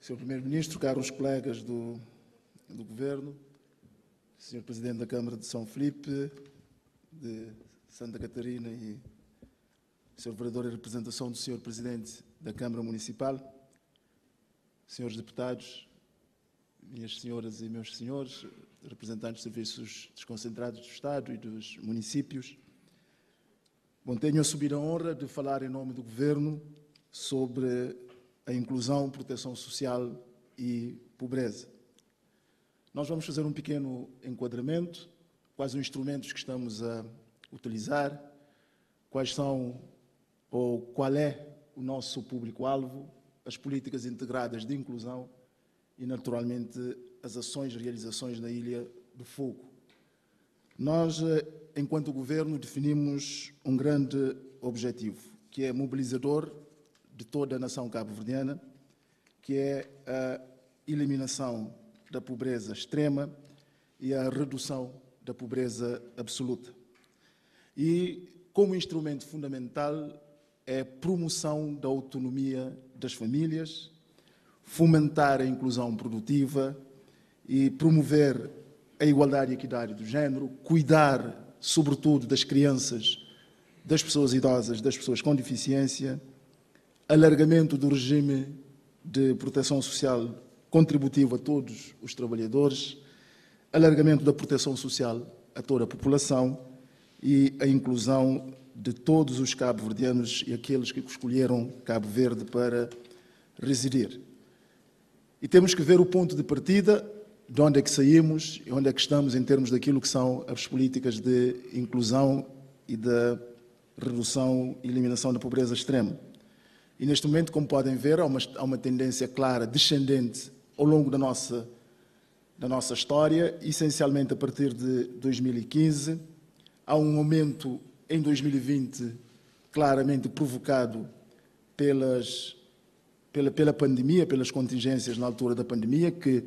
Sr. Primeiro-Ministro, caros colegas do Governo, Sr. Presidente da Câmara de São Filipe, de Santa Catarina e Sr. Vereador em representação do Sr. Presidente da Câmara Municipal, Srs. Deputados, minhas senhoras e meus senhores, representantes de serviços desconcentrados do Estado e dos municípios. Bom, tenho a honra de falar em nome do Governo sobre a inclusão, proteção social e pobreza. Nós vamos fazer um pequeno enquadramento, quais os instrumentos que estamos a utilizar, quais são ou qual é o nosso público-alvo, as políticas integradas de inclusão e, naturalmente, as ações e realizações na Ilha do Fogo. Nós, enquanto Governo, definimos um grande objetivo, que é mobilizador de toda a nação cabo-verdiana, que é a eliminação da pobreza extrema e a redução da pobreza absoluta. E, como instrumento fundamental, é a promoção da autonomia das famílias, fomentar a inclusão produtiva e promover a igualdade e equidade do género, cuidar, sobretudo, das crianças, das pessoas idosas, das pessoas com deficiência, alargamento do regime de proteção social contributivo a todos os trabalhadores, alargamento da proteção social a toda a população e a inclusão de todos os cabo-verdianos e aqueles que escolheram Cabo Verde para residir. E temos que ver o ponto de partida, de onde é que saímos e onde é que estamos em termos daquilo que são as políticas de inclusão e da redução e eliminação da pobreza extrema. E neste momento, como podem ver, há uma tendência clara descendente ao longo da nossa história, essencialmente a partir de 2015. Há um aumento em 2020 claramente provocado pela pandemia, pelas contingências na altura da pandemia, que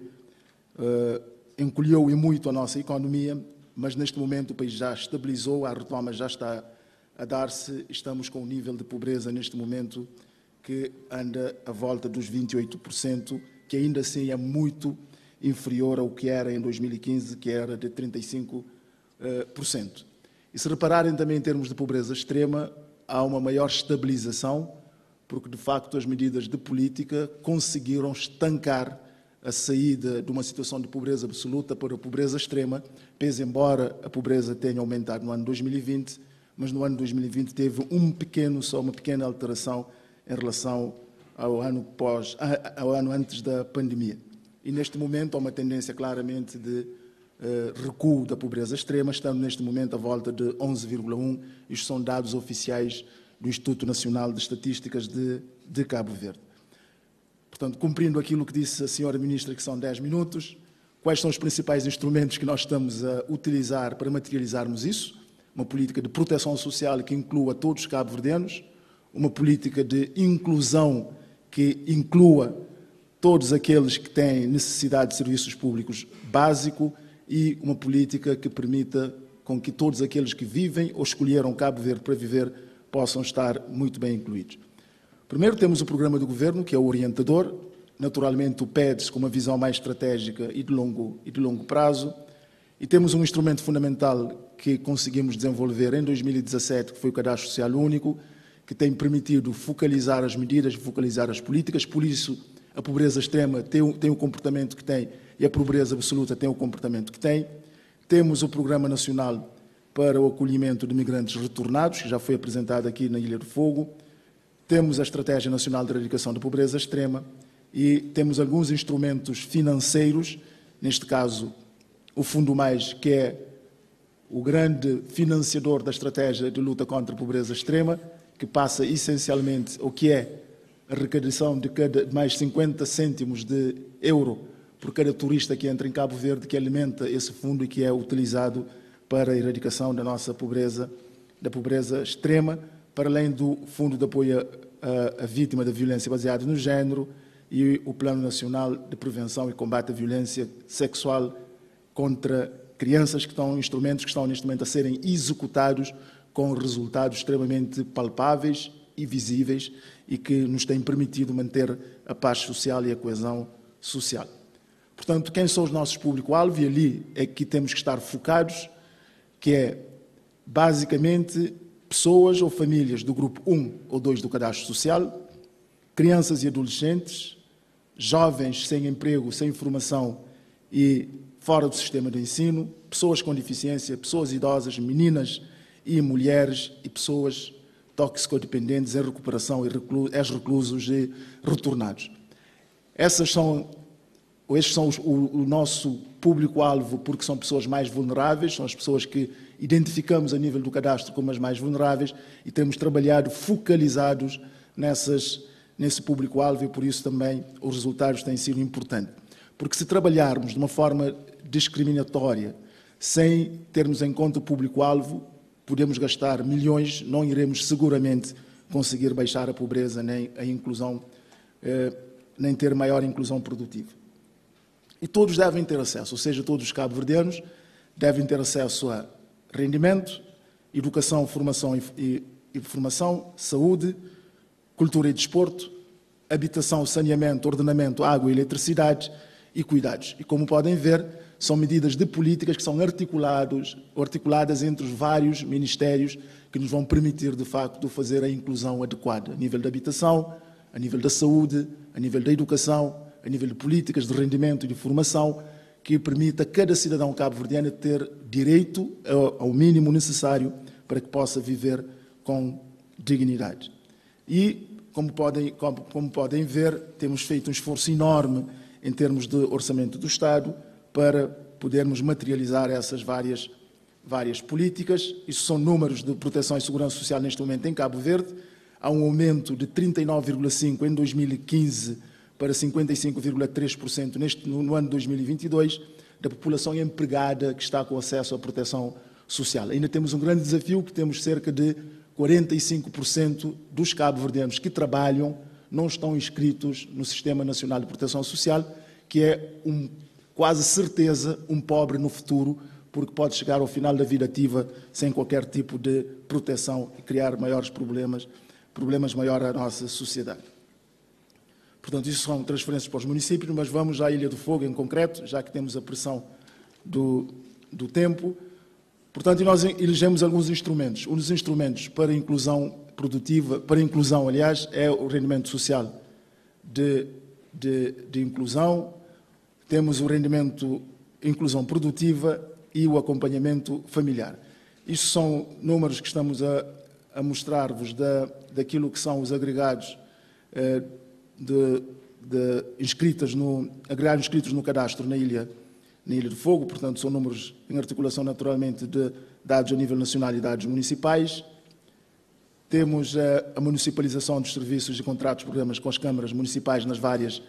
encolheu e muito a nossa economia, mas neste momento o país já estabilizou, a retoma já está a dar-se, estamos com um nível de pobreza neste momento que anda à volta dos 28%, que ainda assim é muito inferior ao que era em 2015, que era de 35%. E se repararem também em termos de pobreza extrema, há uma maior estabilização, porque de facto as medidas de política conseguiram estancar a saída de uma situação de pobreza absoluta para a pobreza extrema, pese embora a pobreza tenha aumentado no ano 2020, mas no ano 2020 teve uma pequena alteração em relação ao ano antes da pandemia. E neste momento há uma tendência claramente de recuo da pobreza extrema, estando neste momento à volta de 11,1%, isto são dados oficiais do Instituto Nacional de Estatísticas de Cabo Verde. Portanto, cumprindo aquilo que disse a senhora Ministra, que são 10 minutos, quais são os principais instrumentos que nós estamos a utilizar para materializarmos isso? Uma política de proteção social que inclua todos os cabo-verdianos, uma política de inclusão que inclua todos aqueles que têm necessidade de serviços públicos básicos e uma política que permita com que todos aqueles que vivem ou escolheram Cabo Verde para viver possam estar muito bem incluídos. Primeiro temos o programa do Governo, que é o orientador, naturalmente o PEDES com uma visão mais estratégica e de longo prazo, e temos um instrumento fundamental que conseguimos desenvolver em 2017, que foi o Cadastro Social Único, que tem permitido focalizar as medidas, focalizar as políticas, por isso a pobreza extrema tem o comportamento que tem e a pobreza absoluta tem o comportamento que tem. Temos o Programa Nacional para o Acolhimento de Migrantes Retornados, que já foi apresentado aqui na Ilha do Fogo. Temos a Estratégia Nacional de Erradicação da Pobreza Extrema e temos alguns instrumentos financeiros, neste caso o Fundo Mais, que é o grande financiador da estratégia de luta contra a pobreza extrema, que passa essencialmente o que é a arrecadação de mais 50 cêntimos de euro por cada turista que entra em Cabo Verde, que alimenta esse fundo e que é utilizado para a erradicação da nossa pobreza, da pobreza extrema, para além do Fundo de Apoio à Vítima da Violência Baseada no Género e o Plano Nacional de Prevenção e Combate à Violência Sexual contra crianças, que estão instrumentos que estão neste momento a serem executados com resultados extremamente palpáveis e visíveis e que nos têm permitido manter a paz social e a coesão social. Portanto, quem são os nossos público-alvo? E ali é que temos que estar focados, que é, basicamente, pessoas ou famílias do grupo 1 ou 2 do cadastro social, crianças e adolescentes, jovens sem emprego, sem formação e fora do sistema de ensino, pessoas com deficiência, pessoas idosas, meninas e mulheres e pessoas toxicodependentes em recuperação e ex-reclusos e retornados. Estes são o nosso público-alvo, porque são pessoas mais vulneráveis, são as pessoas que identificamos a nível do cadastro como as mais vulneráveis e temos trabalhado focalizados nesse público-alvo e por isso também os resultados têm sido importantes. Porque se trabalharmos de uma forma discriminatória, sem termos em conta o público-alvo, podemos gastar milhões, não iremos seguramente conseguir baixar a pobreza nem a inclusão, nem ter maior inclusão produtiva. E todos devem ter acesso, ou seja, todos os cabo-verdianos devem ter acesso a rendimento, educação, formação e formação, saúde, cultura e desporto, habitação, saneamento, ordenamento, água e eletricidade e cuidados. E como podem ver, são medidas de políticas que são articuladas entre os vários ministérios que nos vão permitir, de facto, fazer a inclusão adequada, a nível da habitação, a nível da saúde, a nível da educação, a nível de políticas de rendimento e de formação, que permita a cada cidadão cabo-verdiano ter direito ao mínimo necessário para que possa viver com dignidade. E, como podem ver, temos feito um esforço enorme em termos de orçamento do Estado para podermos materializar essas várias políticas. Isso são números de proteção e segurança social neste momento em Cabo Verde. Há um aumento de 39,5% em 2015 para 55,3% no ano de 2022 da população empregada que está com acesso à proteção social. Ainda temos um grande desafio, que temos cerca de 45% dos cabo-verdianos que trabalham não estão inscritos no Sistema Nacional de Proteção Social, que é quase certeza um pobre no futuro, porque pode chegar ao final da vida ativa sem qualquer tipo de proteção e criar maiores problemas maiores à nossa sociedade. Portanto, isso são transferências para os municípios, mas vamos à Ilha do Fogo em concreto, já que temos a pressão do tempo. Portanto, nós elegemos alguns instrumentos. Um dos instrumentos para a inclusão produtiva, aliás, é o rendimento social de inclusão. Temos o rendimento inclusão produtiva e o acompanhamento familiar. Isto são números que estamos a mostrar-vos daquilo que são os agregados inscritos no cadastro na Ilha do Fogo, portanto são números em articulação naturalmente de dados a nível nacional e dados municipais. Temos a municipalização dos serviços e contratos de programas com as câmaras municipais nas várias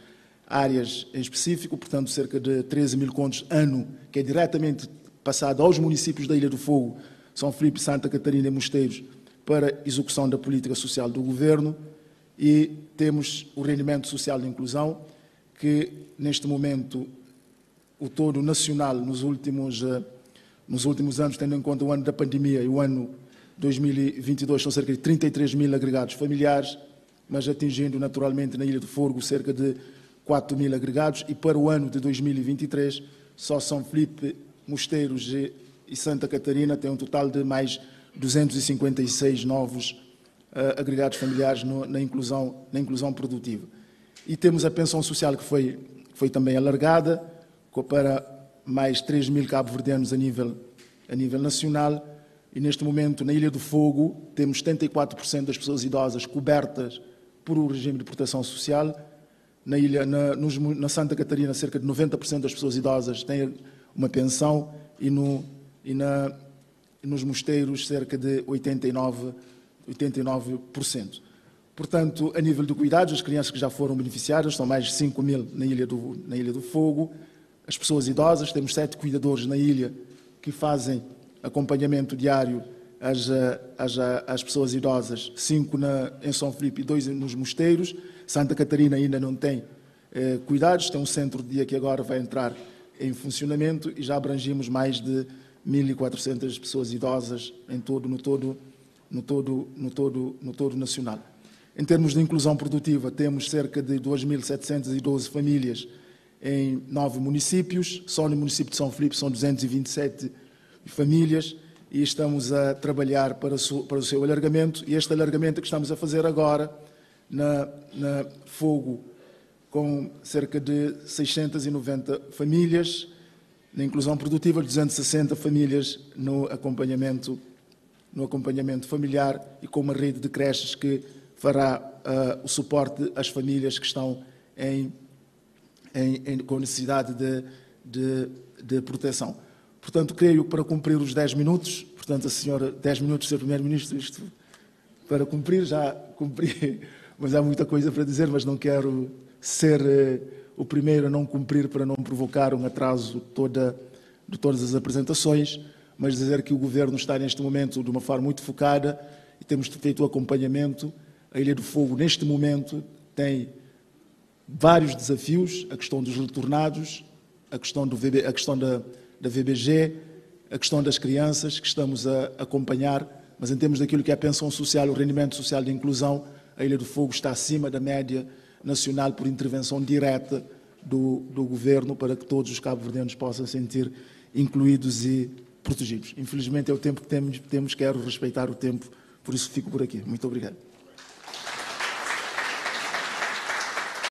áreas em específico, portanto cerca de 13 mil contos ano, que é diretamente passado aos municípios da Ilha do Fogo, São Filipe, Santa Catarina e Mosteiros, para execução da política social do Governo. E temos o rendimento social de inclusão, que neste momento o todo nacional nos últimos anos, tendo em conta o ano da pandemia e o ano 2022, são cerca de 33 mil agregados familiares, mas atingindo naturalmente na Ilha do Fogo cerca de 4 mil agregados, e para o ano de 2023 só São Filipe, Mosteiros e Santa Catarina têm um total de mais 256 novos agregados familiares na inclusão produtiva. E temos a pensão social que foi também alargada para mais 3 mil cabo-verdianos a nível nacional, e neste momento na Ilha do Fogo temos 74% das pessoas idosas cobertas por um regime de proteção social. Na Santa Catarina cerca de 90% das pessoas idosas têm uma pensão e nos Mosteiros cerca de 89%. Portanto, a nível de cuidados, as crianças que já foram beneficiadas são mais de 5 mil na Ilha do Fogo. As pessoas idosas, temos 7 cuidadores na ilha que fazem acompanhamento diário às pessoas idosas, 5 em São Filipe e 2 nos Mosteiros. Santa Catarina ainda não tem cuidados, tem um centro de dia que agora vai entrar em funcionamento e já abrangimos mais de 1.400 pessoas idosas no todo nacional. Em termos de inclusão produtiva, temos cerca de 2.712 famílias em 9 municípios. Só no município de São Filipe são 227 famílias e estamos a trabalhar para o seu alargamento. E este alargamento que estamos a fazer agora, na Fogo, com cerca de 690 famílias, na inclusão produtiva, 260 famílias no acompanhamento familiar e com uma rede de creches que fará o suporte às famílias que estão com necessidade de proteção. Portanto, creio para cumprir os 10 minutos, portanto, a senhora, 10 minutos, Sr. Primeiro-Ministro, isto para cumprir, já cumpri, mas há muita coisa para dizer, mas não quero ser o primeiro a não cumprir para não provocar um atraso de todas as apresentações, mas dizer que o Governo está neste momento de uma forma muito focada e temos feito o acompanhamento. A Ilha do Fogo, neste momento, tem vários desafios, a questão dos retornados, a questão da VBG, a questão das crianças, que estamos a acompanhar, mas em termos daquilo que é a pensão social, o rendimento social de inclusão, a Ilha do Fogo está acima da média nacional por intervenção direta do Governo para que todos os cabo-verdianos possam se sentir incluídos e protegidos. Infelizmente é o tempo que temos, quero respeitar o tempo, por isso fico por aqui. Muito obrigado.